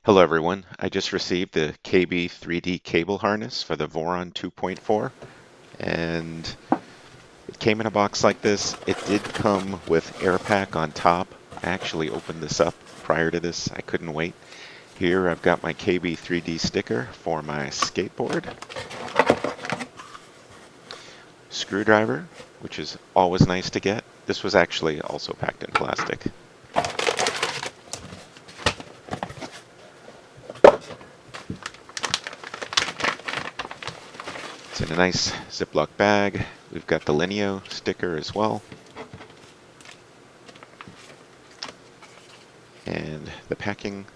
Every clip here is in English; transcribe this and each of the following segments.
Hello everyone, I just received the KB3D cable harness for the Voron 2.4 and it came in a box like this. It did come with air pack on top. I actually opened this up prior to this. I couldn't wait. Here I've got my KB3D sticker for my skateboard, screwdriver, which is always nice to get. This was actually also packed in plastic. It's in a nice Ziploc bag. We've got the Linneo sticker as well. And the packing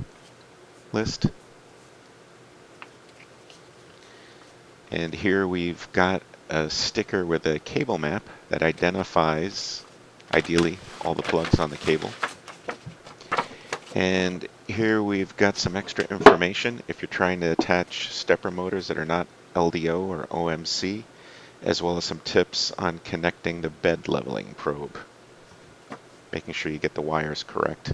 list. And here we've got a sticker with a cable map that identifies, ideally, all the plugs on the cable. And here we've got some extra information if you're trying to attach stepper motors that are not LDO or OMC, as well as some tips on connecting the bed leveling probe, making sure you get the wires correct.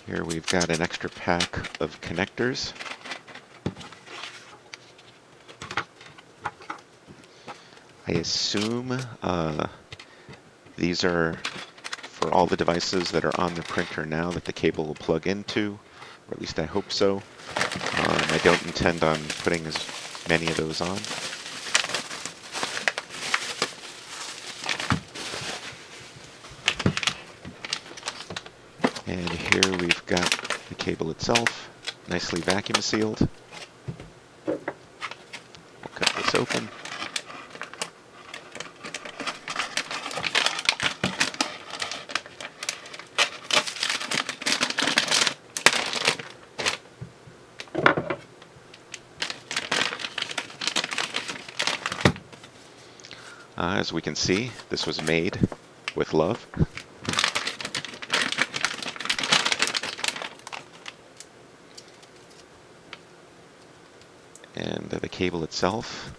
Here we've got an extra pack of connectors. I assume these are for all the devices that are on the printer now that the cable will plug into, or at least I hope so. I don't intend on putting as many of those on. And here we've got the cable itself, nicely vacuum sealed. We'll cut this open. As we can see, this was made with love. And the cable itself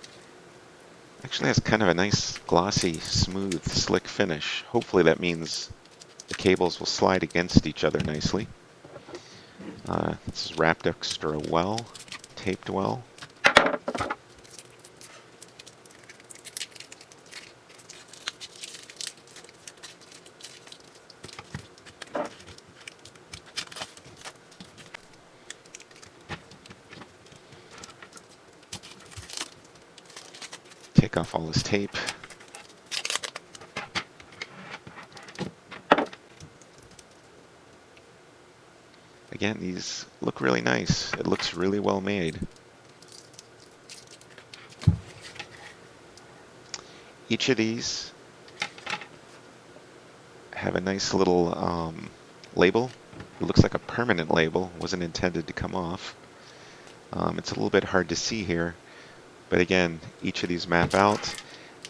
actually has kind of a nice glossy, smooth, slick finish. Hopefully that means the cables will slide against each other nicely. This is wrapped extra well, taped well. Take off all this tape. Again, these look really nice. It looks really well made. Each of these have a nice little label. It looks like a permanent label, wasn't intended to come off. It's a little bit hard to see here, but again, each of these map out,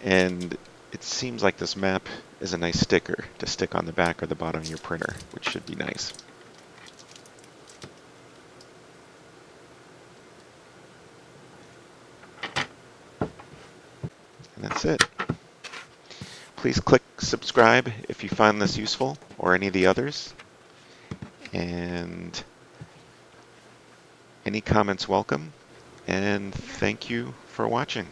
and it seems like this map is a nice sticker to stick on the back or the bottom of your printer, which should be nice. And that's it. Please click subscribe if you find this useful or any of the others. And any comments welcome. And thank you for watching.